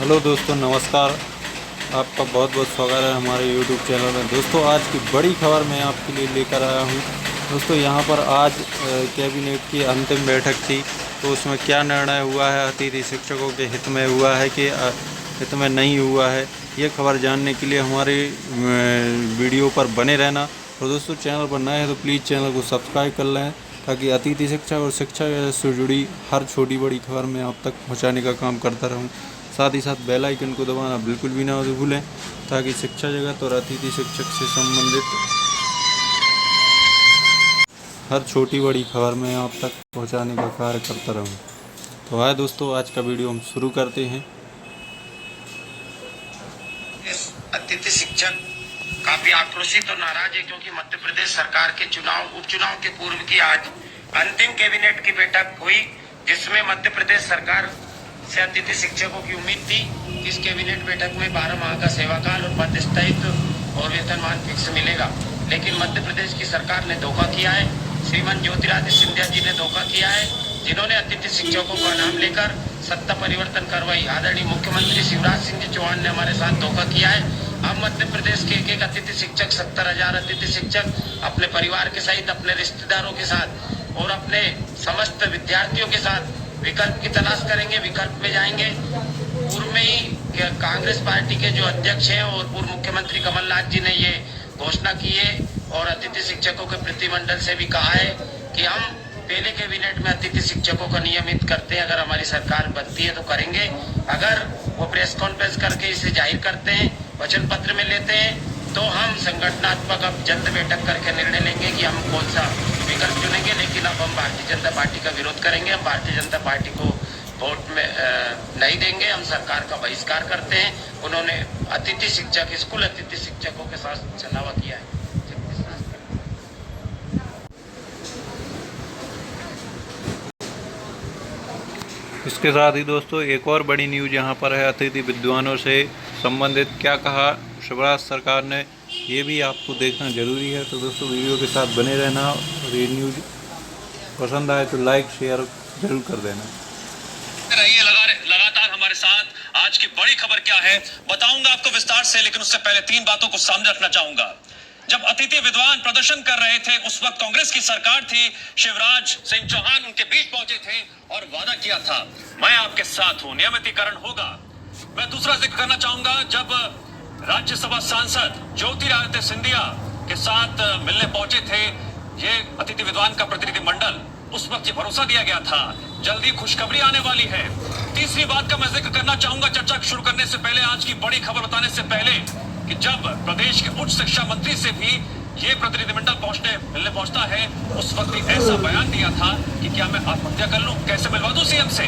Hello दोस्तों, नमस्कार। आपका बहुत बहुत स्वागत है हमारे यूट्यूब चैनल में। दोस्तों, आज की बड़ी खबर मैं आपके लिए लेकर आया हूँ। दोस्तों, यहाँ पर आज कैबिनेट की अंतिम बैठक थी, तो उसमें क्या निर्णय हुआ है, अतिथि शिक्षकों के हित में हुआ है कि हित में नहीं हुआ है, ये खबर जानने के लिए हमारे वीडियो पर बने रहना। और दोस्तों, चैनल पर नए हैं तो प्लीज़ चैनल को सब्सक्राइब कर लें, ताकि अतिथि शिक्षा और शिक्षा से जुड़ी हर छोटी बड़ी खबर मैं आप तक पहुँचाने का काम करता रहूँ। साथ ही साथ बेल आइकन को दबाना बिल्कुल भी ना भूलें, ताकि शिक्षा जगत और अतिथि शिक्षक से संबंधित हर छोटी बड़ी खबर मैं आप तक पहुंचाने का कार्य करता रहूं। तो आए दोस्तों, आज का वीडियो हम शुरू करते हैं। अतिथि शिक्षक काफी आक्रोशित और नाराज है, क्योंकि मध्य प्रदेश सरकार के उपचुनाव के पूर्व की आज अंतिम कैबिनेट की बैठक हुई, जिसमें मध्य प्रदेश सरकार से अतिथि शिक्षकों की उम्मीद थी कि इस कैबिनेट बैठक में 12 माह का सेवाकाल और पदस्थायित्व और वेतनमान फिक्स मिलेगा। लेकिन मध्य प्रदेश की सरकार ने धोखा किया है। श्रीमान ज्योतिरादित्य सिंधिया जी ने धोखा किया है, जिन्होंने अतिथि शिक्षकों का नाम लेकर सत्ता परिवर्तन करवाई। आदरणीय मुख्यमंत्री शिवराज सिंह चौहान ने हमारे साथ धोखा किया है। अब मध्य प्रदेश के एक अतिथि शिक्षक, 70,000 अतिथि शिक्षक अपने परिवार के सहित, अपने रिश्तेदारों के साथ और अपने समस्त विद्यार्थियों के साथ विकल्प की तलाश करेंगे, विकल्प में जाएंगे। पूर्व में ही कांग्रेस पार्टी के जो अध्यक्ष हैं और पूर्व मुख्यमंत्री कमलनाथ जी ने ये घोषणा की है और अतिथि शिक्षकों के प्रतिनिधिमंडल से भी कहा है कि हम पहले कैबिनेट में अतिथि शिक्षकों का नियमित करते हैं। अगर हमारी सरकार बनती है तो करेंगे। अगर वो प्रेस कॉन्फ्रेंस करके इसे जाहिर करते हैं, वचन पत्र में लेते हैं, तो हम संगठनात्मक अब जल्द बैठक करके निर्णय लेंगे कि हम कौन सा विकल्प चुनेंगे। लेकिन अब हम भारतीय जनता पार्टी का विरोध करेंगे। हम भारतीय जनता पार्टी को वोट में नहीं देंगे। हम सरकार का बहिष्कार करते हैं। उन्होंने अतिथि शिक्षक, स्कूल अतिथि शिक्षकों के साथ छलावा किया है। इसके साथ ही दोस्तों, एक और बड़ी न्यूज़ यहाँ पर है। अतिथि विद्वानों से संबंधित क्या कहा शिवराज सरकार ने, ये भी आपको देखना जरूरी है। तो दोस्तों, वीडियो के साथ बने रहना और ये न्यूज़ पसंद आए तो लाइक शेयर जरूर कर देना। रहिए लगातार हमारे साथ। आज की बड़ी खबर क्या है बताऊंगा आपको विस्तार से, लेकिन उससे पहले 3 बातों को सामने रखना चाहूंगा। जब अतिथि विद्वान प्रदर्शन कर रहे थे, उस वक्त कांग्रेस की सरकार थी। शिवराज सिंह चौहान उनके बीच पहुंचे थे और वादा किया था, मैं आपके साथ हूं, नियमितीकरण होगा। मैं दूसरा जिक्र करना चाहूंगा, जब राज्यसभा सांसद ज्योतिरादित्य सिंधिया के साथ मिलने पहुंचे थे ये अतिथि विद्वान का प्रतिनिधिमंडल, उस वक्त ये भरोसा दिया गया था जल्दी खुशखबरी आने वाली है। तीसरी बात का मैं जिक्र करना चाहूंगा चर्चा शुरू करने से पहले, आज की बड़ी खबर बताने से पहले, कि जब प्रदेश के उच्च शिक्षा मंत्री से भी ये प्रतिनिधिमंडल मिलने पहुंचता है, उस वक्त भी ऐसा बयान दिया था कि क्या मैं आत्महत्या कर लूं, कैसे मिलवा दूं सीएम से।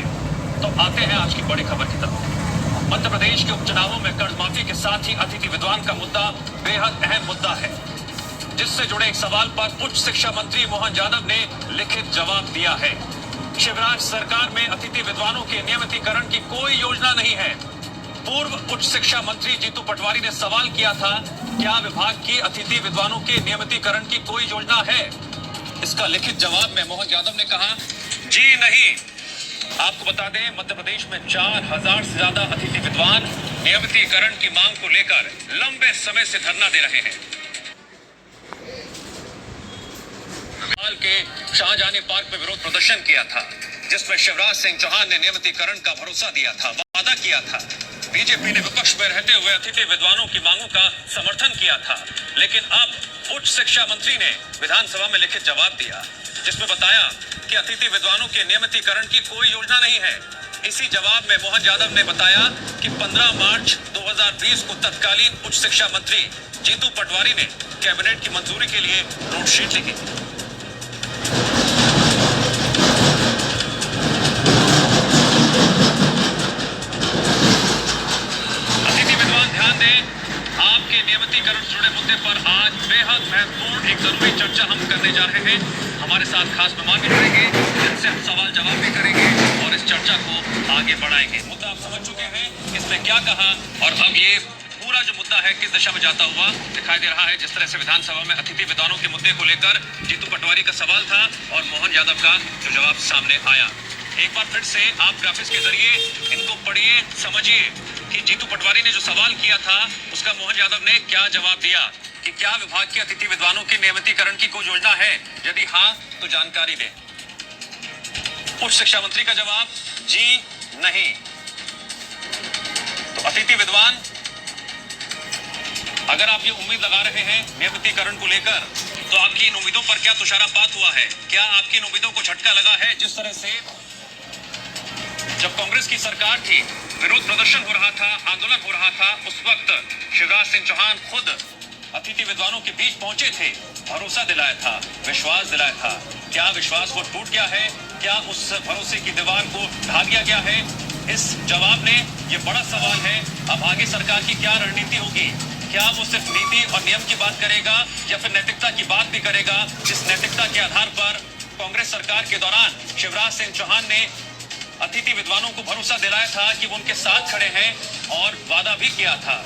तो आते हैं आज की बड़ी खबर की तरफ। मध्य प्रदेश के उपचुनावों में कर्ज माफी के साथ ही अतिथि विद्वान का मुद्दा बेहद अहम मुद्दा है, जिससे जुड़े एक सवाल पर उच्च शिक्षा मंत्री मोहन यादव ने लिखित जवाब दिया है। शिवराज सरकार में अतिथि विद्वानों के नियमितीकरण की कोई योजना नहीं है। पूर्व उच्च शिक्षा मंत्री जीतू पटवारी ने सवाल किया था, क्या विभाग की अतिथि विद्वानों के नियमितीकरण की कोई योजना है। इसका लिखित जवाब में मोहन यादव ने कहा, जी नहीं। आपको बता दें, मध्य प्रदेश में 4,000 से ज्यादा अतिथि विद्वान नियमितीकरण की मांग को लेकर लंबे समय से धरना दे रहे हैं। के शाहजहानी पार्क में विरोध प्रदर्शन किया था, जिसमें शिवराज सिंह चौहान ने नियमितीकरण का भरोसा दिया था, वादा किया था। बीजेपी ने विपक्ष में रहते हुए अतिथि विद्वानों की मांगों का समर्थन किया था। लेकिन अब उच्च शिक्षा मंत्री ने विधानसभा में लिखित जवाब दिया, जिसमें बताया कि अतिथि विद्वानों के नियमितीकरण की कोई योजना नहीं है। इसी जवाब में मोहन यादव ने बताया कि 15 मार्च 2020 को तत्कालीन उच्च शिक्षा मंत्री जीतू पटवारी ने कैबिनेट की मंजूरी के लिए नोटशीट लिखी। आपके नियमितीकरण से जुड़े मुद्दे पर आज बेहद महत्वपूर्ण एक जरूरी चर्चा हम करने जा रहे हैं। हमारे साथ खास मेहमान भी जुड़ेंगे, जिनसे हम सवाल जवाब भी करेंगे और इस चर्चा को आगे बढ़ाएंगे। मुद्दा आप समझ चुके हैं, इसने क्या कहा और अब ये पूरा जो मुद्दा है किस दिशा में जाता हुआ दिखाई दे रहा है। जिस तरह से विधानसभा में अतिथि विद्वानों के मुद्दे को लेकर जीतू पटवारी का सवाल था और मोहन यादव का जो जवाब सामने आया। एक बार फिर से आप ग्राफिक्स के जरिए इनको पढ़िए, समझिए। कि जीतू पटवारी ने जो सवाल किया था उसका मोहन यादव ने क्या जवाब दिया कि क्या विभाग के अतिथि विद्वानों के नियमितीकरण की कोई योजना है, यदि हाँ तो जानकारी दें। उच्च शिक्षा मंत्री का जवाब जी नहीं। तो अतिथि विद्वान, अगर आप ये उम्मीद लगा रहे हैं नियमितीकरण को लेकर, तो आपकी इन उम्मीदों पर क्या तुषारपात हुआ है? क्या आपकी इन उम्मीदों को झटका लगा है? जिस तरह से जब कांग्रेस की सरकार थी, विरोध प्रदर्शन हो रहा था, आंदोलन हो रहा था, उस वक्त शिवराज सिंह चौहान खुद अतिथि विद्वानों के बीच पहुंचे थे, भरोसा दिलाया था, विश्वास दिलाया था। क्या विश्वास वो टूट गया है? क्या उस भरोसे की दीवार को ढा दिया गया है? इस जवाब ने ये बड़ा सवाल है। अब आगे सरकार की क्या रणनीति होगी? क्या वो सिर्फ नीति और नियम की बात करेगा या फिर नैतिकता की बात भी करेगा? जिस नैतिकता के आधार पर कांग्रेस सरकार के दौरान शिवराज सिंह चौहान ने अतिथि विद्वानों को भरोसा दिलाया था कि वो उनके साथ खड़े हैं और वादा भी किया था।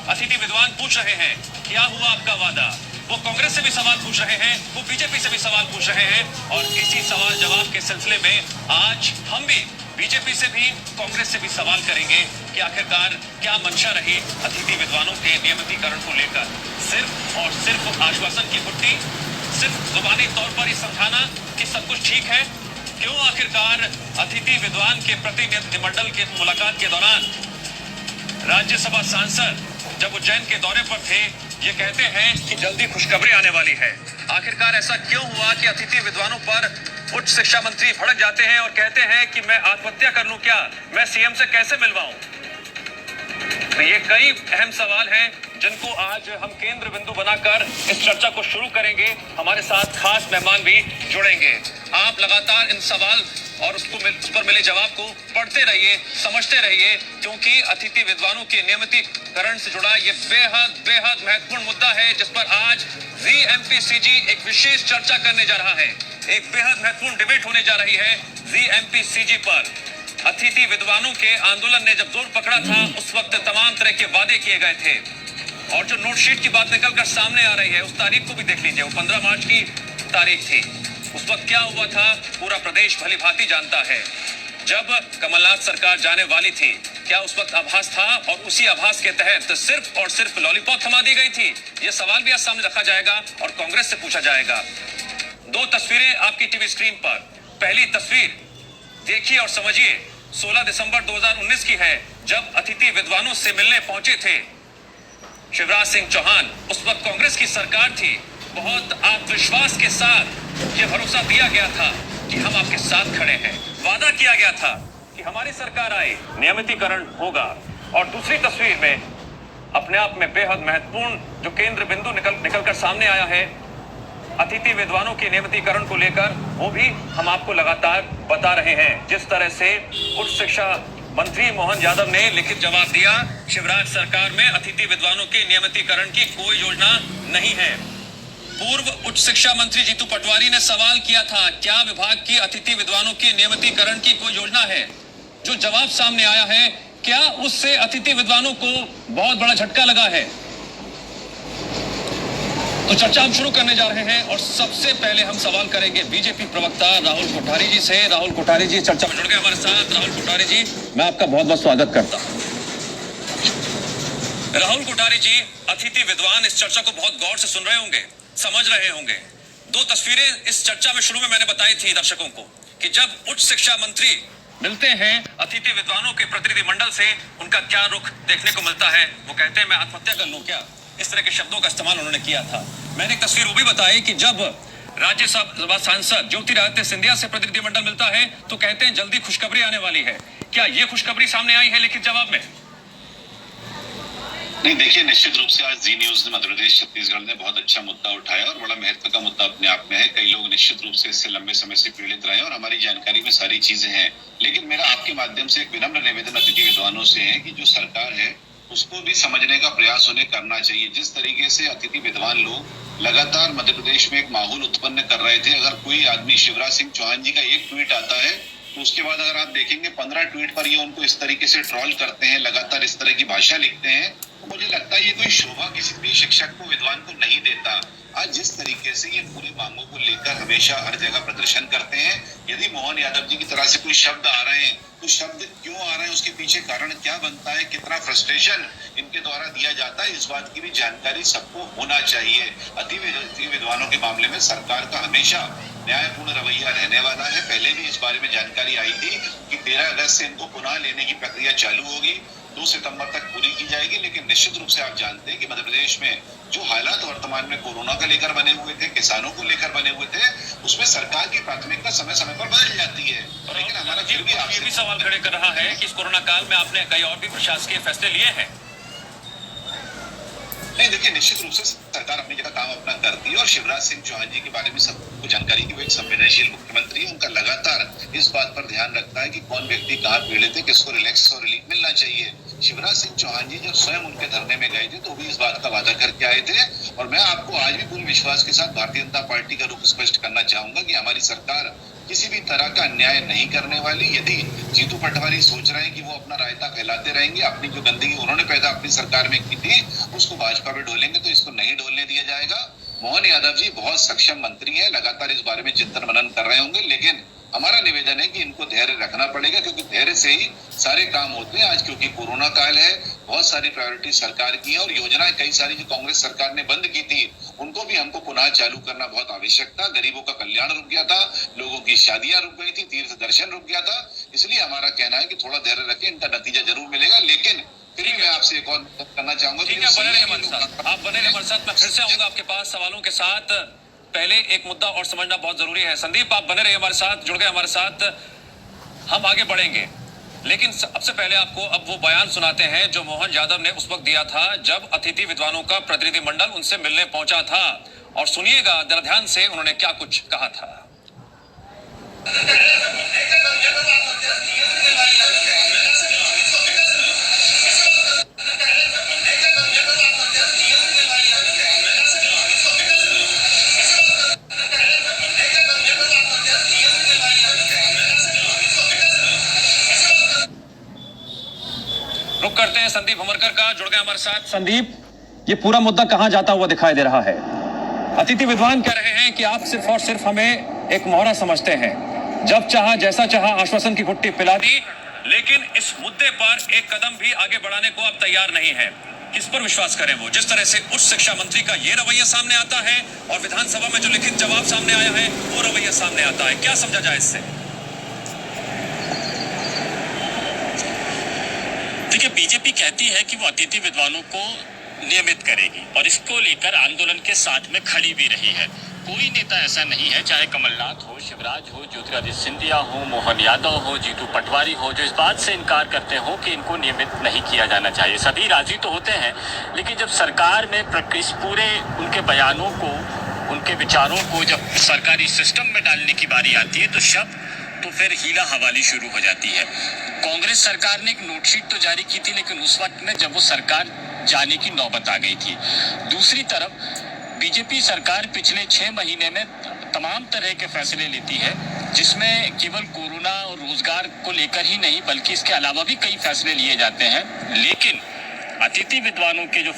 अतिथि विद्वान पूछ रहे हैं क्या हुआ आपका वादा? वो कांग्रेस से भी सवाल पूछ रहे हैं, वो बीजेपी से भी सवाल पूछ रहे हैं, और इसी सवाल जवाब के सिलसिले में आज हम भी बीजेपी से भी कांग्रेस से भी सवाल करेंगे कि आखिरकार क्या मंशा रही अतिथि विद्वानों के नियमितीकरण को लेकर। सिर्फ और सिर्फ आश्वासन की बुट्टी, सिर्फ जुबानी तौर पर ये समझाना कि सब कुछ ठीक है। क्यों आखिरकार अतिथि विद्वान के प्रतिनिधिमंडल के मुलाकात के दौरान राज्यसभा सांसद जब उज्जैन के दौरे पर थे, ये कहते हैं कि जल्दी खुशखबरी आने वाली है? आखिरकार ऐसा क्यों हुआ कि अतिथि विद्वानों पर उच्च शिक्षा मंत्री भड़क जाते हैं और कहते हैं कि मैं आत्महत्या कर लूं क्या, मैं सीएम से कैसे मिलवाऊं? तो ये कई अहम सवाल हैं जिनको आज हम केंद्र बिंदु बनाकर इस चर्चा को शुरू करेंगे। हमारे साथ खास मेहमान भी जुड़ेंगे। आप लगातार इन सवाल और उस पर मिले जवाब को पढ़ते रहिए, समझते रहिए, क्योंकि अतिथि विद्वानों के नियमितीकरण से जुड़ा ये बेहद महत्वपूर्ण मुद्दा है, जिस पर आज जीएमपीसीजी एक विशेष चर्चा करने जा रहा है। एक बेहद महत्वपूर्ण डिबेट होने जा रही है जीएमपीसीजी पर। अतिथि विद्वानों के आंदोलन ने जब जोर पकड़ा था, उस वक्त तमाम तरह के वादे किए गए थे, और जो नोटशीट की बात निकलकर सामने आ रही है, उस तारीख को भी देख लीजिए। वो 15 मार्च की तारीख थी। उस वक्त क्या हुआ था पूरा प्रदेश भली भांति जानता है। जब कमलनाथ सरकार जाने वाली थी, क्या उस वक्त आभास था? और उसी आभास के तहत सिर्फ और सिर्फ लॉलीपॉप थमा दी गई थी? यह सवाल भी आज सामने रखा जाएगा और कांग्रेस से पूछा जाएगा। दो तस्वीरें आपकी टीवी स्क्रीन पर। पहली तस्वीर देखिए और समझिए, 16 दिसंबर 2019 की है, जब अतिथि विद्वानों से मिलने पहुंचे थे शिवराज सिंह चौहान। उस वक्त कांग्रेस की सरकार थी। बहुत आत्मविश्वास के साथ ये भरोसा दिया गया था कि हम आपके साथ खड़े हैं। वादा किया गया था कि हमारी सरकार आए, नियमितीकरण होगा। और दूसरी तस्वीर में अपने आप में बेहद महत्वपूर्ण जो केंद्र बिंदु निकलकर सामने आया है अतिथि विद्वानों के नियमितीकरण को लेकर, वो भी हम आपको लगातार बता रहे हैं। जिस तरह से उच्च शिक्षा मंत्री मोहन यादव ने लिखित जवाब दिया, शिवराज सरकार में अतिथि विद्वानों के नियमितीकरण की कोई योजना नहीं है। पूर्व उच्च शिक्षा मंत्री जीतू पटवारी ने सवाल किया था क्या विभाग की अतिथि विद्वानों के नियमितीकरण की कोई योजना है? जो जवाब सामने आया है, क्या उससे अतिथि विद्वानों को बहुत बड़ा झटका लगा है? तो चर्चा हम शुरू करने जा रहे हैं और सबसे पहले हम सवाल करेंगे बीजेपी प्रवक्ता राहुल कोठारी जी से। राहुल कोठारी जी चर्चा में जुड़ गए हमारे साथ। राहुल कोठारी जी, मैं आपका बहुत बहुत स्वागत करता हूं। राहुल कोठारी जी, अतिथि विद्वान इस चर्चा को बहुत गौर से सुन रहे होंगे, समझ रहे होंगे। दो तस्वीरें इस चर्चा में शुरू में मैंने बताई थी दर्शकों को कि जब उच्च शिक्षा मंत्री मिलते हैं अतिथि विद्वानों के प्रतिनिधिमंडल से, उनका क्या रुख देखने को मिलता है? वो कहते हैं मैं आत्महत्या कर लूं क्या? इस तरह के शब्दों का इस्तेमाल उन्होंने किया था। मैंने एक तस्वीर वो भी बताई कि जब राज्यसभा सांसद ज्योतिरादित्य सिंधिया से प्रतिनिधिमंडल मिलता है तो कहते हैं जल्दी खुशखबरी आने वाली है। क्या ये खुशखबरी सामने आई है लिखित जवाब में? नहीं, देखिए, निश्चित रूप से आज जी न्यूज ने मध्य प्रदेश छत्तीसगढ़ ने बहुत अच्छा मुद्दा उठाया और बड़ा महत्व का मुद्दा अपने आप में है। कई लोग निश्चित रूप से इससे लंबे समय से पीड़ित रहे और हमारी जानकारी में सारी चीजें हैं। लेकिन मेरा आपके माध्यम से एक विनम्र निवेदन अतिथि विद्वानों से है कि जो सरकार है उसको भी समझने का प्रयास उन्हें करना चाहिए। जिस तरीके से अतिथि विद्वान लोग लगातार मध्य प्रदेश में एक माहौल उत्पन्न कर रहे थे, अगर कोई आदमी शिवराज सिंह चौहान जी का एक ट्वीट आता है तो उसके बाद अगर आप देखेंगे 15 ट्वीट पर ये उनको इस तरीके से ट्रोल करते हैं, लगातार इस तरह की भाषा लिखते हैं, तो मुझे लगता है ये कोई शोभा किसी भी शिक्षक को, विद्वान को नहीं देता। आज जिस तरीके से ये पूरी मांगों को लेकर हमेशा हर जगह प्रदर्शन करते हैं, यदि मोहन यादव जी की तरह से कोई शब्द आ रहे हैं तो शब्द क्यों आ रहे हैं, उसके पीछे कारण क्या बनता है, कितना फ्रस्ट्रेशन इनके द्वारा दिया जाता है, इस बात की भी जानकारी सबको होना चाहिए। अति विद्वानों के मामले में सरकार का हमेशा न्यायपूर्ण रवैया रहने वाला है। पहले भी इस बारे में जानकारी आई थी कि 13 अगस्त से इनको पुनः लेने की प्रक्रिया चालू होगी, 2 सितंबर तक पूरी की जाएगी। लेकिन निश्चित रूप से आप जानते हैं कि मध्य प्रदेश में जो हालात वर्तमान में कोरोना का लेकर बने हुए थे, किसानों को लेकर बने हुए थे, उसमें सरकार की प्राथमिकता समय समय पर बदल जाती है। लेकिन हमारा फिर भी ये भी सवाल खड़े कर रहा है कि इस कोरोना काल में आपने कई और भी प्रशासकीय फैसले लिए हैं। नहीं, देखिए, निश्चित रूप से सरकार अपनी जगह काम अपना करती है और शिवराज सिंह चौहान जी के बारे में सबको जानकारी की वो एक संवेदनशील मुख्यमंत्री है। उनका लगातार इस बात पर ध्यान रखता है कि कौन व्यक्ति कहाँ पीड़ित है, किसको रिलैक्स और रिलीफ मिलना चाहिए। शिवराज सिंह चौहान जी जब स्वयं उनके धरने में गए थे तो भी इस बात का वादा करके आए थे। और मैं आपको आज भी पूर्ण विश्वास के साथ भारतीय जनता पार्टी का रुख स्पष्ट करना चाहूंगा कि हमारी सरकार किसी भी तरह का अन्याय नहीं करने वाली। यदि जीतू पटवारी सोच रहे हैं कि वो अपना रायता फैलाते रहेंगे, अपनी जो गंदगी उन्होंने पैदा अपनी सरकार में की थी उसको भाजपा में ढोलेंगे, तो इसको नहीं ढोलने दिया जाएगा। मोहन यादव जी बहुत सक्षम मंत्री हैं, लगातार इस बारे में चिंतन मनन कर रहे होंगे, लेकिन हमारा निवेदन है कि इनको धैर्य रखना पड़ेगा, क्योंकि धैर्य से ही सारे काम होते हैं। आज क्योंकि कोरोना काल है, बहुत सारी प्रायोरिटी सरकार की है और योजनाएं कई सारी जो कांग्रेस सरकार ने बंद की थी उनको भी हमको पुनः चालू करना बहुत आवश्यक था। गरीबों का कल्याण रुक गया था, लोगों की शादियां रुक गई थी, तीर्थ दर्शन रुक गया था। इसलिए हमारा कहना है कि थोड़ा धैर्य रखें, इनका नतीजा जरूर मिलेगा। लेकिन फिर भी मैं आपसे एक और करना चाहूंगा, ठीक है, बने रहिए हमारे साथ, आप बने रहिए हमारे साथ। मैं फिर से आऊंगा आपके पास सवालों के साथ। पहले एक मुद्दा और समझना बहुत जरूरी है। संदीप, आप बने रहिए हमारे साथ, जुड़ गए हमारे साथ, हम आगे बढ़ेंगे। लेकिन सबसे पहले आपको अब वो बयान सुनाते हैं जो मोहन यादव ने उस वक्त दिया था जब अतिथि विद्वानों का प्रतिनिधिमंडल उनसे मिलने पहुंचा था। और सुनिएगा जरा ध्यान से उन्होंने क्या कुछ कहा था। रुक करते हैं संदीप हमरकर का, जुड़ गए हमारे साथ। संदीप, ये पूरा मुद्दा कहां जाता हुआ दिखाई दे रहा है? अतिथि विद्वान कह रहे हैं कि आप सिर्फ और सिर्फ हमें एक मोहरा समझते हैं, जब चाहा जैसा चाहा आश्वासन की घुट्टी पिला दी, लेकिन इस मुद्दे पर एक कदम भी आगे बढ़ाने को अब तैयार नहीं है। किस पर विश्वास करें? वो जिस तरह से उच्च शिक्षा मंत्री का ये रवैया सामने आता है और विधानसभा में जो लिखित जवाब सामने आया है वो रवैया सामने आता है, क्या समझा जाए इससे? देखिए, बीजेपी कहती है कि वो अतिथि विद्वानों को नियमित करेगी और इसको लेकर आंदोलन के साथ में खड़ी भी रही है। कोई नेता ऐसा नहीं है, चाहे कमलनाथ हो, शिवराज हो, ज्योतिरादित्य सिंधिया हो, मोहन यादव हो, जीतू पटवारी हो, जो इस बात से इनकार करते हो कि इनको नियमित नहीं किया जाना चाहिए। सभी राजी तो होते हैं, लेकिन जब सरकार में इस पूरे उनके बयानों को, उनके विचारों को जब सरकारी सिस्टम में डालने की बारी आती है तो फिर हीला हवाली शुरू हो जाती है। कांग्रेस सरकार ने एक नोटशीट तो जारी की थी, लेकिन उस वक्त में जब वो सरकार जाने की नौबत आ गई थी। दूसरी तरफ बीजेपी सरकार पिछले 6 महीने में तमाम तरह के फैसले लेती है, जिसमें केवल कोरोना और रोजगार को लेकर ही नहीं बल्कि इसके अलावा भी कई फैसले लिए जाते हैं। लेकिन अतिथि विद्वानों के जो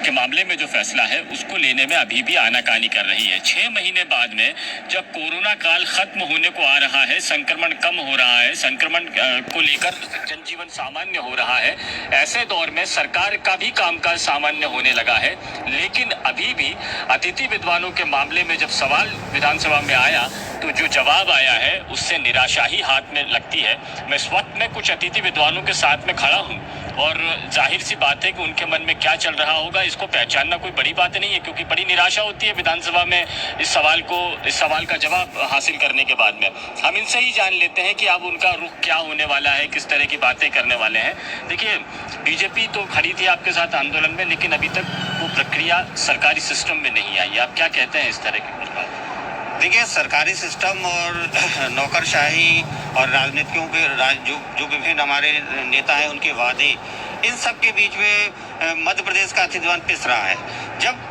के मामले में जो फैसला है उसको लेने में अभी भी आनाकानी कर रही है। 6 महीने बाद में जब कोरोना काल खत्म होने को आ रहा है, संक्रमण कम हो रहा है, संक्रमण को लेकर जनजीवन सामान्य हो रहा है, ऐसे दौर में सरकार का भी कामकाज सामान्य होने लगा है। लेकिन अभी भी अतिथि विद्वानों के मामले में जब सवाल विधानसभा में आया तो जो जवाब आया है उससे निराशा ही हाथ में लगती है। मैं इस वक्त में कुछ अतिथि विद्वानों के साथ में खड़ा हूँ और जाहिर सी बात है कि उनके मन में क्या चल रहा होगा इसको पहचानना कोई बड़ी बात नहीं है, क्योंकि बड़ी निराशा होती है विधानसभा में इस सवाल का जवाब हासिल करने के बाद में। हम इनसे ही जान लेते हैं कि अब उनका रुख क्या होने वाला है, किस तरह की बातें करने वाले हैं। देखिए, बीजेपी तो खड़ी थी आपके साथ आंदोलन में, लेकिन अभी तक वो प्रक्रिया सरकारी सिस्टम में नहीं आई। आप क्या कहते हैं इस तरह की? देखिए, सरकारी सिस्टम और नौकरशाही और राजनीतियों के जो विभिन्न हमारे नेता हैं उनके वादे, इन सब के बीच में मध्य प्रदेश का अतिथि विद्वान पिस रहा है। जब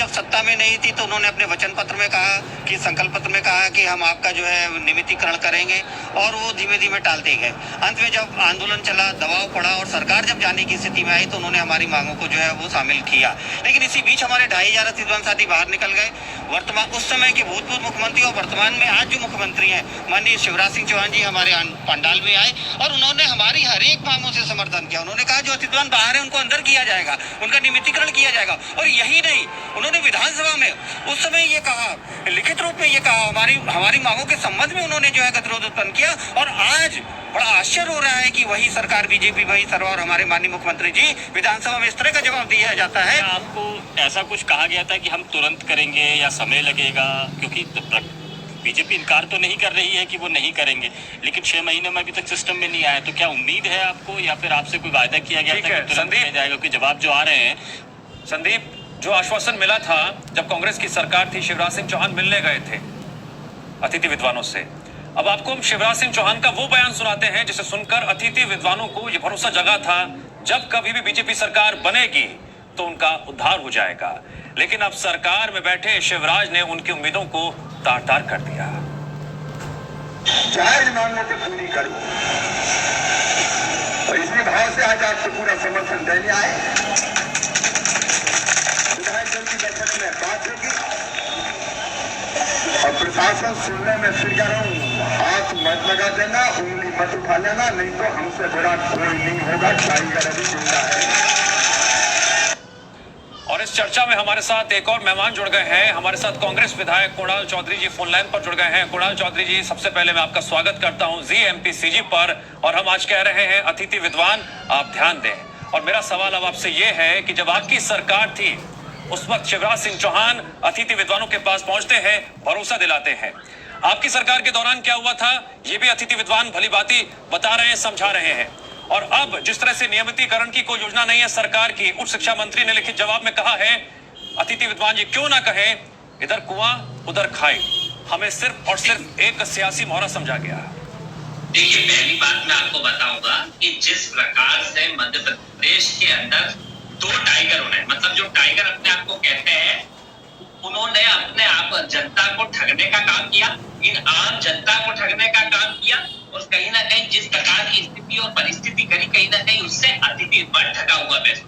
सत्ता में नहीं थी तो उन्होंने अपने वचन पत्र में कहा कि संकल्प पत्र में कहा कि हम आपका जो है नियमितीकरण करेंगे, और वो धीमे धीमे टालते गए। अंत में जब आंदोलन चला, दबाव पड़ा और सरकार जब जाने की स्थिति में आई तो उन्होंने हमारी मांगों को जो है वो शामिल किया। लेकिन इसी बीच हमारे 2500 अतिथि विद्वान साथी बाहर निकल गए। वर्तमान उस समय के भूतपूर्व मुख्यमंत्री और वर्तमान में आज जो मुख्यमंत्री हैं माननीय शिवराज सिंह चौहान जी हमारे पंडाल में आए और उन्होंने हमारी हर एक मांगों से समर्थन किया। उन्होंने कहा जो अतिथि विद्वान बाहर है उनको अंदर किया जाएगा, उनका नियमितीकरण किया जाएगा। और यही नहीं, उन्होंने विधानसभा में उस समय ये कहा, लिखित रूप में ये कहा, हमारी मांगों के संबंध में उन्होंने जो है गतिरोध उत्पन्न किया। और आज बड़ा आश्चर्य हो रहा है कि वही सरकार बीजेपी, वही सरकार और हमारे माननीय मुख्यमंत्री जी विधानसभा में इस तरह का जवाब दिया जाता है। आपको ऐसा कुछ कहा गया था कि हम तुरंत करेंगे या समय लगेगा? क्योंकि बीजेपी इनकार तो नहीं कर रही है कि वो नहीं करेंगे, लेकिन 6 महीने में अभी तक सिस्टम में नहीं आया। तो क्या उम्मीद है आपको, या फिर आपसे कोई वायदा किया गया था कि तुरंत किया जाएगा? क्योंकि जवाब जो आ रहे हैं, संदीप, जो आश्वासन मिला था जब कांग्रेस की सरकार थी, शिवराज सिंह चौहान मिलने गए थे अतिथि विद्वानों से। अब आपको हम शिवराज सिंह चौहान का वो बयान सुनाते हैं जिसे सुनकर अतिथि विद्वानों को ये भरोसा जगा था जब कभी भी बीजेपी सरकार बनेगी तो उनका उद्धार हो जाएगा। लेकिन अब सरकार में बैठे शिवराज ने उनकी उम्मीदों को तार-तार कर दिया। चाहे मांगों को पूरी करो, और इसी भाव से आज आपको पूरा समर्थन देने आए। विधायक दल की बैठक में बात होगी और प्रशासन सुनने में फिर रहा हूं, हाथ मत लगा देना, उंगली मत उठा लेना, नहीं तो हमसे बुरा कोई नहीं होगा। टाइगर अभी जिंदा है। और इस चर्चा में हमारे साथ एक और मेहमान जुड़ गए हैं। हमारे साथ कांग्रेस विधायक कुणाल चौधरी जी फोन लाइन पर जुड़ गए हैं। कुणाल चौधरी जी, सबसे पहले मैं आपका स्वागत करता हूं ZMP-CG पर। और हम आज कह रहे हैं अतिथि विद्वान, आप ध्यान दें। और मेरा सवाल अब आपसे ये है कि जब आपकी सरकार थी उस वक्त शिवराज सिंह चौहान अतिथि विद्वानों के पास पहुंचते हैं, भरोसा दिलाते हैं। आपकी सरकार के दौरान क्या हुआ था, ये भी अतिथि विद्वान भली भांति बता रहे हैं, समझा रहे हैं। और अब जिस तरह से नियमितीकरण की कोई योजना नहीं है सरकार की, उच्च शिक्षा मंत्री ने लिखित जवाब में कहा है, अतिथि विद्वान जी क्यों ना कहे, इधर कुआं उधर खाई, हमें सिर्फ और सिर्फ एक सियासी मोहरा समझा गया। देखिए, पहली बात मैं आपको बताऊंगा कि जिस प्रकार से मध्य प्रदेश के अंदर 2 टाइगर होने, मतलब जो टाइगर अपने आप को कहते हैं, उन्होंने अपने आप जनता को ठगने का काम किया, इन आम जनता को ठगने का काम किया। और कहीं ना कहीं जिस प्रकार की स्थिति और परिस्थिति करी, कहीं ना कहीं उससे अतिथि विद्वान ठगा हुआ महसूस।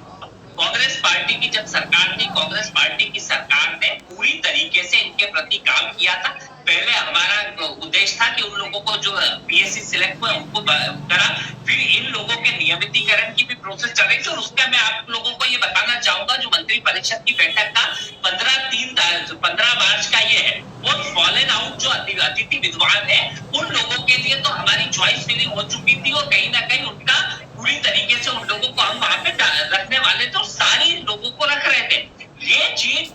कांग्रेस पार्टी की जब सरकार थी, कांग्रेस पार्टी की सरकार ने पूरी तरीके से इनके प्रति काम किया था। पहले हमारा उद्देश्य था कि उन लोगों को जो PSC सिलेक्ट हुए उनको करा, फिर इन लोगों के नियमितीकरण की भी प्रोसेस चल रही थी। और उसका मैं आप लोगों को ये बताना चाहूंगा, जो मंत्री परिषद की बैठक का 15 मार्च का ये है, वो फॉलन आउट जो अतिथि विद्वान है उन लोगों के लिए तो हमारी चॉइस फिलिंग हो चुकी थी, और कहीं ना कहीं उनका पूरी तरीके से उन लोगों को हम वहां पे रखने वाले थे और सारी लोगों को रख रहे थे। ये चीज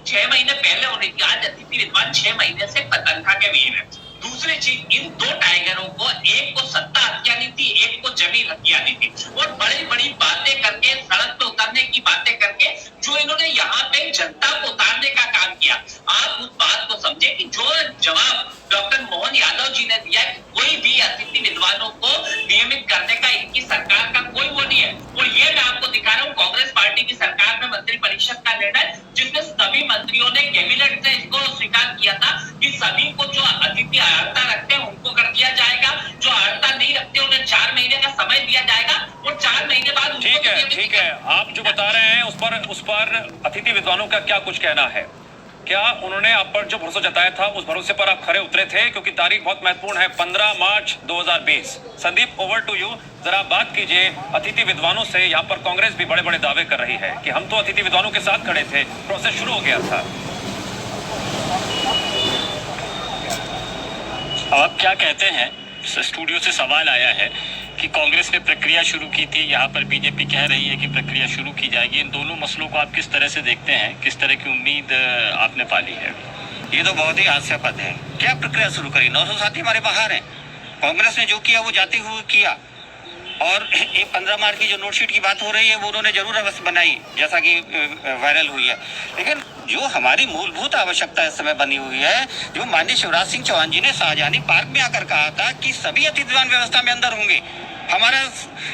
6 महीने पहले होने की, आज अतिथि विद्वान 6 महीने से तनख्वाह के वीर है। दूसरी चीज, इन 2 टाइगरों को, एक को सत्ता हत्यानी थी, एक को जमीन हत्यानी थी, और बड़ी बड़ी बातें करके, सड़क पे उतारने की बातें करके, जो इन्होंने यहाँ पे जनता को उतारने का काम किया। आप उस बात को समझे कि जो जवाब डॉक्टर मोहन यादव जी ने दिया, कोई भी अतिथि विद्वानों को नियमित करने का इनकी सरकार का कोई वो नहीं है। और ये मैं आपको दिखा रहा हूँ कांग्रेस पार्टी की सरकार में मंत्री परिषद का निर्णय, जिसमें सभी मंत्रियों ने कैबिनेट से इसको स्वीकार किया था कि सभी को जो अतिथि अर्हता रखते हैं उनको कर दिया जाएगा, जो अर्हता नहीं रखते उन्हें 4 महीने का समय दिया जाएगा, और 4 महीने बाद। ठीक है, आप जो बता रहे हैं उस पर अतिथि विद्वानों का क्या कुछ कहना है? क्या उन्होंने आप पर जो भरोसा जताया था उस भरोसे पर आप खरे उतरे थे? क्योंकि तारीख बहुत महत्वपूर्ण है, 15 March 2020। Sandeep, over to you. जरा बात कीजिए अतिथि विद्वानों से। यहाँ पर कांग्रेस भी बड़े बड़े दावे कर रही है कि हम तो अतिथि विद्वानों के साथ खड़े थे, प्रोसेस शुरू हो गया था। आप क्या कहते हैं? स्टूडियो से सवाल आया है कि कांग्रेस ने प्रक्रिया शुरू की थी, यहाँ पर बीजेपी कह रही है कि प्रक्रिया शुरू की जाएगी। इन दोनों मसलों को आप किस तरह से देखते हैं? किस तरह की उम्मीद आपने पाली है? ये तो बहुत ही हास्यास्पद है। क्या प्रक्रिया शुरू करी? 900 साथी हमारे बाहर हैं। कांग्रेस ने जो किया वो जाते हुए किया। और ये 15 मार्च की जो नोटशीट की बात हो रही है वो उन्होंने जरूर अवश्य बनाई, जैसा कि वायरल हुई है। लेकिन जो हमारी मूलभूत आवश्यकता इस समय बनी हुई है, जो माननीय शिवराज सिंह चौहान जी ने शाहजहानी पार्क में आकर कहा था कि सभी अतिथि विद्वान व्यवस्था में अंदर होंगे, हमारा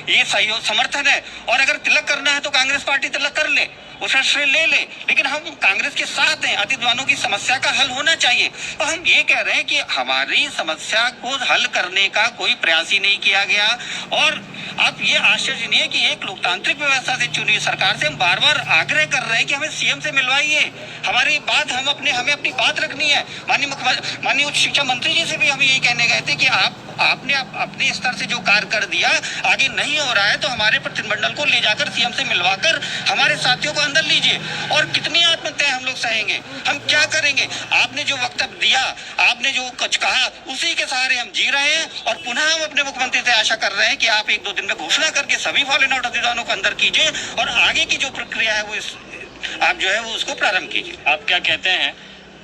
ये सहयोग समर्थन है। और अगर तिलक करना है तो कांग्रेस पार्टी तिलक कर ले, उसका श्रेय ले ले, लेकिन हम कांग्रेस के साथ हैं। अतिथि विद्वानों की समस्या का हल होना चाहिए। तो हम ये कह रहे हैं कि हमारी समस्या को हल करने का कोई प्रयास ही नहीं किया गया। और अब ये आश्चर्य नहीं है कि एक लोकतांत्रिक व्यवस्था से चुनी सरकार से हम बार बार आग्रह कर रहे हैं कि हमें सीएम से मिलवाइए, हमारी बात हमें अपनी बात रखनी है। माननीय उच्च शिक्षा मंत्री जी से भी हम यही कहने गए थे कि आपने अपने स्तर से जो कार्य कर दिया, आगे नहीं हो रहा है तो हमारे प्रतिनिधिमंडल को ले जाकर सीएम से मिलवाकर हमारे साथियों को अंदर लीजिए। और कितनी आत्महत्याएं हम लोग सहेंगे, हम क्या करेंगे? आपने जो वक्तव्य दिया, आपने जो कुछ कहा, उसी के सहारे हम जी रहे हैं। और पुनः हम अपने मुख्यमंत्री से आशा कर रहे हैं कि आप 1-2 दिन में घोषणा करके सभी फॉलन आउट अधिकारियों को अंदर कीजिए और आगे की जो प्रक्रिया है वो आप जो है वो उसको प्रारंभ कीजिए। आप क्या कहते हैं?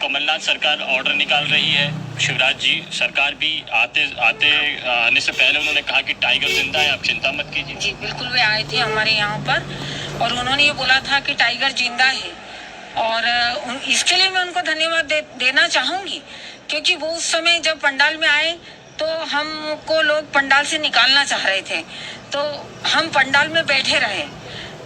कमलनाथ सरकार ऑर्डर निकाल रही है, शिवराज जी सरकार भी आने से पहले उन्होंने कहा कि टाइगर जिंदा है, आप चिंता मत कीजिए। जी बिल्कुल, वे आए थे हमारे यहाँ पर और उन्होंने ये बोला था कि टाइगर जिंदा है। और इसके लिए मैं उनको धन्यवाद देना चाहूँगी, क्योंकि वो उस समय जब पंडाल में आए तो हमको लोग पंडाल से निकालना चाह रहे थे, तो हम पंडाल में बैठे रहे।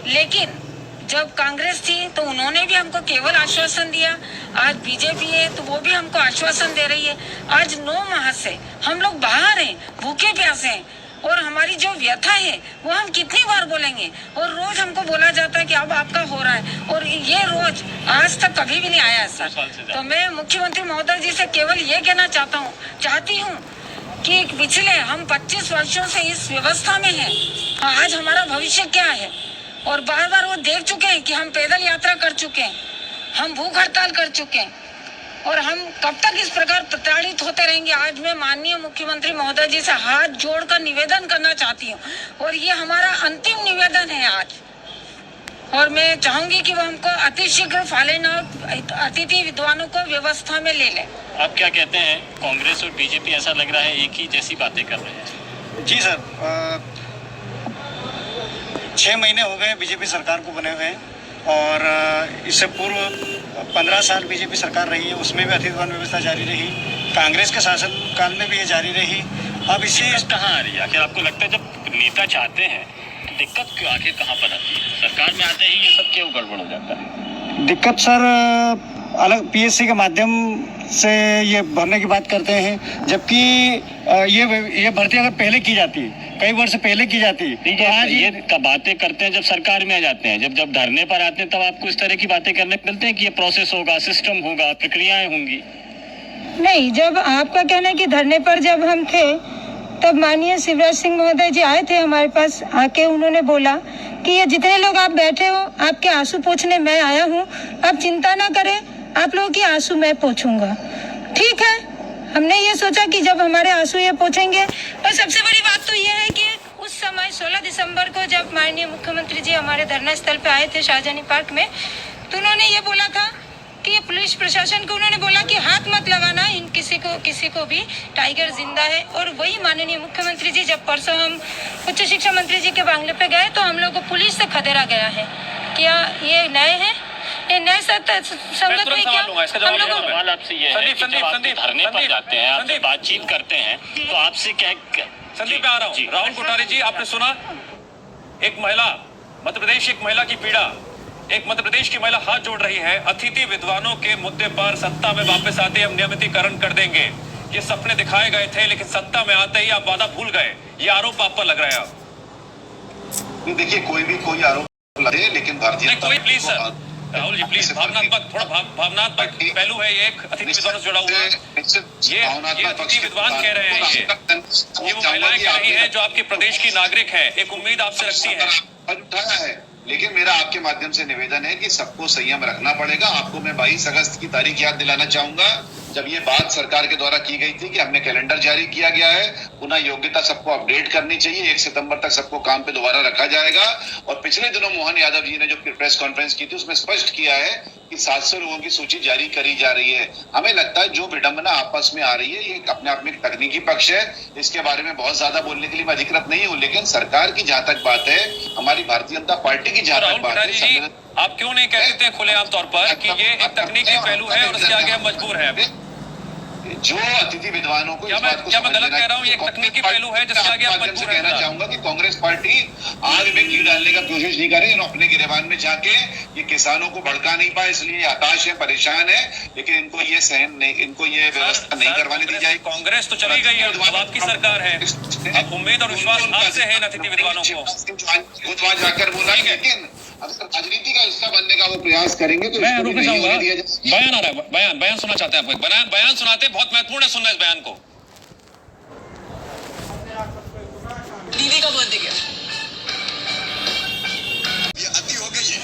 लेकिन जब कांग्रेस थी तो उन्होंने भी हमको केवल आश्वासन दिया। आज बीजेपी है तो वो भी हमको आश्वासन दे रही है। आज 9 माह से हम लोग बाहर हैं, भूखे प्यासे हैं, और हमारी जो व्यथा है वो हम कितनी बार बोलेंगे। और रोज हमको बोला जाता है कि अब आपका हो रहा है, और ये रोज आज तक कभी भी नहीं आया है सर। तो मैं मुख्यमंत्री महोदय जी से केवल ये कहना चाहती हूँ कि पिछले हम 25 वर्षों से इस व्यवस्था में हैं, आज हमारा भविष्य क्या है। और बार बार वो देख चुके हैं कि हम पैदल यात्रा कर चुके हैं, हम भूख हड़ताल कर चुके हैं, और हम कब तक इस प्रकार प्रताड़ित होते रहेंगे। आज मैं माननीय मुख्यमंत्री महोदय जी से हाथ जोड़कर निवेदन करना चाहती हूँ, और ये हमारा अंतिम निवेदन है आज। और मैं चाहूंगी कि वो हमको अतिशीघ्र फॉलन आउट अतिथि विद्वानों को व्यवस्था में ले लें। आप क्या कहते हैं? कांग्रेस और बीजेपी ऐसा लग रहा है एक ही जैसी बातें कर रहे हैं। जी सर, 6 महीने हो गए बीजेपी सरकार को बने हुए, और इससे पूर्व 15 साल बीजेपी सरकार रही है, उसमें भी अतिथि विद्वान व्यवस्था जारी रही, कांग्रेस के शासन काल में भी ये जारी रही। अब इसी कहाँ आ रही है? आखिर आपको लगता है जब नेता चाहते हैं तो दिक्कत क्यों आखिर कहाँ पर आती है? सरकार में आते ही ये सब क्यों गड़बड़ हो जाता है? दिक्कत सर अलग पीएससी के माध्यम से ये भरने की बात करते हैं, जबकि ये भर्ती अगर पहले की जाती, कई वर्ष पहले की जाती, तो आज ये बातें करते हैं जब सरकार में आ जाते हैं, जब धरने पर आते हैं तब आपको इस तरह की बातें करने मिलते हैं कि ये प्रोसेस होगा, सिस्टम होगा, प्रक्रियाएं होंगी। नहीं, जब आपका कहना है कि धरने पर जब हम थे तब माननीय शिवराज सिंह महोदय जी आए थे हमारे पास, आके उन्होंने बोला कि ये जितने लोग आप बैठे हो आपके आंसू पोंछने मैं आया हूँ, आप चिंता ना करें, आप लोगों की आंसू मैं पोंछूंगा। ठीक है, हमने ये सोचा कि जब हमारे आंसू ये पोंछेंगे। और सबसे बड़ी बात तो ये है कि उस समय 16 दिसंबर को जब माननीय मुख्यमंत्री जी हमारे धरना स्थल पे आए थे शाहजहानी पार्क में, तो उन्होंने ये बोला था कि ये पुलिस प्रशासन को उन्होंने बोला कि हाथ मत लगाना इन किसी को भी, टाइगर जिंदा है। और वही माननीय मुख्यमंत्री जी जब परसों हम उच्च शिक्षा मंत्री जी के बांग्ले पे गए तो हम लोग को पुलिस से खदेड़ा गया है। क्या ये नए हैं? ये नए संगत में क्या हम लोग सवाल आपसे ये है कि जब आप धरने पर जाते हैं, आपसे बातचीत करते हैं, तो आपसे क्या? संदीप पे आ रहा हूँ। राहुल कोठारी जी, आपने सुना एक महिला, मध्य प्रदेश एक महिला की पीड़ा, एक मध्य प्रदेश की महिला हाथ जोड़ रही है। अतिथि विद्वानों के मुद्दे पर सत्ता में वापस आते हम नियमितीकरण कर देंगे, ये सपने दिखाए गए थे, लेकिन सत्ता में आते ही आप वादा भूल गए, ये आरोप आप पर लग रहा है। देखिए, कोई आरोप लगे, लेकिन भारतीय कोई, please sir, Rahul ji please, भावनात्मक, थोड़ा भावनात्मक पहलू है ये, एक अतिथि विद्वान से जुड़ा हुआ है। ये अतिथि विद्वान कह रहे हैं, ये वो महिलाएं कह रही हैं जो आपके प्रदेश की नागरिक है, एक उम्मीद आपसे रखती है। उठाया है, लेकिन मेरा आपके माध्यम से निवेदन है कि सबको संयम रखना पड़ेगा। आपको मैं 22 अगस्त की तारीख याद दिलाना चाहूंगा, जब ये बात सरकार के द्वारा की गई थी कि हमने कैलेंडर जारी किया गया है, पुनः योग्यता सबको अपडेट करनी चाहिए, 1 सितंबर तक सबको काम पे दोबारा रखा जाएगा। और पिछले दिनों मोहन यादव जी ने जो प्रेस कॉन्फ्रेंस की थी उसमें स्पष्ट किया है कि 700 लोगों की सूची जारी करी जा रही है। हमें लगता है जो विडंबना आपस में आ रही है ये अपने आप में एक तकनीकी पक्ष है, इसके बारे में बहुत ज्यादा बोलने के लिए मैं अधिकृत नहीं हूँ, लेकिन सरकार की जहां तक बात है, हमारी भारतीय जनता पार्टी की जहां तक बात है, आप क्यों नहीं कह देते खुलेआम तौर पर कि ये एक तकनीकी पहलू है और उसके आगे हम मजबूर हैं? जो अतिथि विद्वानों को क्या मैं गलत कह रहा हूँ? ये एक तकनीकी पहलू है जिसके आगे आप मजबूर हैं। कहना चाहूंगा कि कांग्रेस पार्टी आग में घी डालने का कोशिश नहीं करे, अपने गिरेबान में जाके ये किसानों को भड़का नहीं पाए, इसलिए हताश है, परेशान है, लेकिन इनको ये सहन नहीं, इनको ये व्यवस्था नहीं करवाने दी जाएगी। कांग्रेस तो चली गई है, अब आपकी सरकार है, अब उम्मीद और विश्वास आपसे है अतिथि विद्वानों को। वहां जाकर बोला, लेकिन अगर राजनीति का हिस्सा बनने का वो प्रयास करेंगे तो मैं रुकना चाहूंगा। बयान आ रहा है, बयान सुनना चाहते हैं आपको? बयान सुनाते, बहुत महत्वपूर्ण है सुनना इस बयान को। दीदी का बर्थडे क्या? ये अति हो गई है,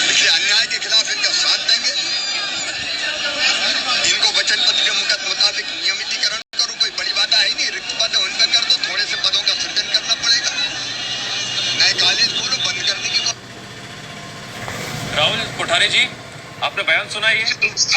इसलिए अन्याय के खिलाफ इनका साथ देंगे। इनको वचन पत्र के मुताबिक नियमितीकरण करो, कोई बड़ी बात है नहीं, रिक्त पद उनमें कर दो, थोड़े से पदों का सृजन करना पड़ेगा, नए कॉलेज खोलो, बंद करने की। राहुल कोठारी जी, आपने बयान सुना है?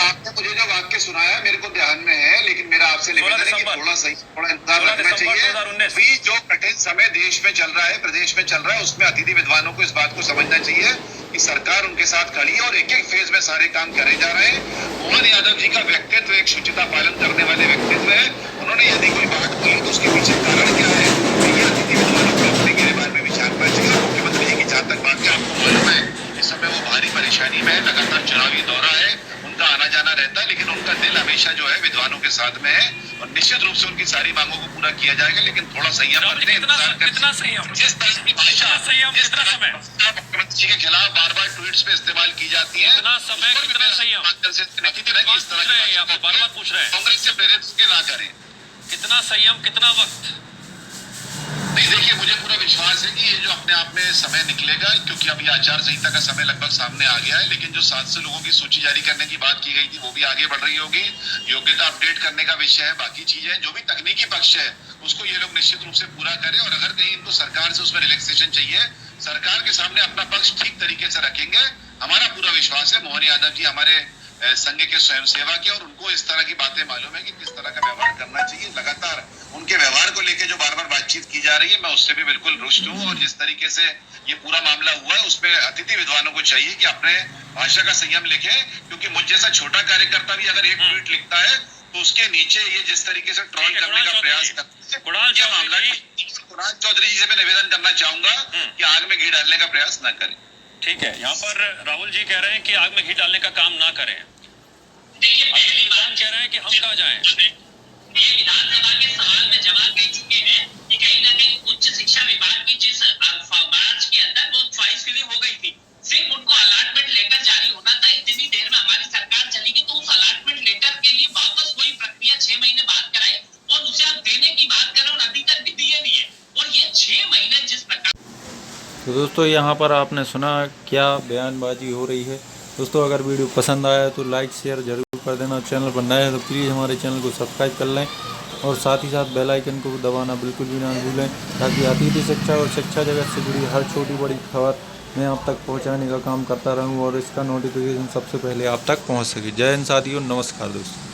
आपने मुझे जो वाक्य सुनाया मेरे को ध्यान में है, लेकिन मेरा आपसे निवेदन है कि थोड़ा इंतजार रखना चाहिए। अभी जो कठिन समय देश में चल रहा है, प्रदेश में चल रहा है, उसमें अतिथि विद्वानों को इस बात को समझना चाहिए कि सरकार उनके साथ खड़ी है और एक एक फेज में सारे काम करे जा रहे हैं। मोहन यादव जी का व्यक्तित्व एक शुचिता पालन करने वाले व्यक्तित्व है। उन्होंने यदि कोई बात बोली तो उसके पीछे कारण क्या है, ये अतिथि विद्वानों को अपने गिरेबान में भी जानना चाहिए। मुख्यमंत्री जी की जहां तक बात है, आपको मालूम है इस समय वो भारी परेशानी में है, लगातार चुनावी दौरा है, उनका आना जाना रहता है, लेकिन उनका दिल हमेशा जो है विद्वानों के साथ में है और निश्चित रूप से उनकी सारी मांगों को पूरा किया जाएगा, लेकिन थोड़ा संयम बरतें, इंतजार करें। कितना संयम? जिस तरह की भाषा कितना समय मुख्यमंत्री जी के खिलाफ बार बार ट्वीट्स पे इस्तेमाल की जाती है, कितना समय, कितना संयम? बार बार पूछ रहे हैं, कांग्रेस से प्रेरित के ना करें। कितना संयम, कितना वक्त? नहीं, देखिए मुझे पूरा विश्वास है कि ये जो अपने आप में समय निकलेगा, क्योंकि अभी आचार संहिता का समय लगभग सामने आ गया है, लेकिन जो 700 लोगों की सूची जारी करने की बात की गई थी वो भी आगे बढ़ रही होगी। योग्यता अपडेट करने का विषय है, बाकी चीजें जो भी तकनीकी पक्ष है उसको ये लोग निश्चित रूप से पूरा करें, और अगर कहीं इनको सरकार से उसमें रिलैक्सेशन चाहिए, सरकार के सामने अपना पक्ष ठीक तरीके से रखेंगे। हमारा पूरा विश्वास है मोहन यादव जी हमारे संघ के स्वयंसेवक है और उनको इस तरह की बातें मालूम है कि किस तरह का व्यवहार करना चाहिए। लगातार उनके व्यवहार को लेकर जो बार बार बातचीत की जा रही है, मैं उससे भी बिल्कुल रुष्ट हूँ, और जिस तरीके से ये पूरा मामला हुआ है उसमें अतिथि विद्वानों को चाहिए कि अपने भाषा का संयम लिखें, क्योंकि मुझ जैसा छोटा कार्यकर्ता भी अगर एक ट्वीट लिखता है तो उसके नीचे ये जिस तरीके से ट्रोल करने का प्रयास करते हैं, कुणाल चौधरी जी से मैं निवेदन करना चाहूंगा कि आग में घी डालने का प्रयास न करें। ठीक है, यहाँ पर राहुल जी कह रहे हैं कि आग में घी डालने का काम ना करें। देखिए, पहली बात कह रहे हैं कि हम कहाँ जाएं? ये विधानसभा के सवाल में जवाब दे चुके हैं कि कहीं ना कहीं उच्च शिक्षा विभाग की जिस मार्च के अंदर वो ख्वाहिश फिलिंग हो गई थी, सिर्फ उनको अलॉटमेंट लेटर जारी होना था, इतनी देर में हमारी सरकार चलेगी तो उस अलॉटमेंट लेटर के लिए वापस वही प्रक्रिया 6 महीने बाद कराए और उसे आप देने की बात करें और अभी तक भी दिए नहीं है, और ये 6 महीने जिस प्रकार। तो दोस्तों यहाँ पर आपने सुना क्या बयानबाजी हो रही है। दोस्तों अगर वीडियो पसंद आया तो लाइक शेयर जरूर कर देना, चैनल पर नए हैं तो प्लीज़ हमारे चैनल को सब्सक्राइब कर लें और साथ ही साथ बेल आइकन को दबाना बिल्कुल भी ना भूलें, ताकि अतिथि शिक्षा और शिक्षा जगत से जुड़ी हर छोटी बड़ी खबर मैं आप तक पहुंचाने का काम करता रहूं और इसका नोटिफिकेशन सबसे पहले आप तक पहुंच सके। जय हिंद साथियों, नमस्कार दोस्तों।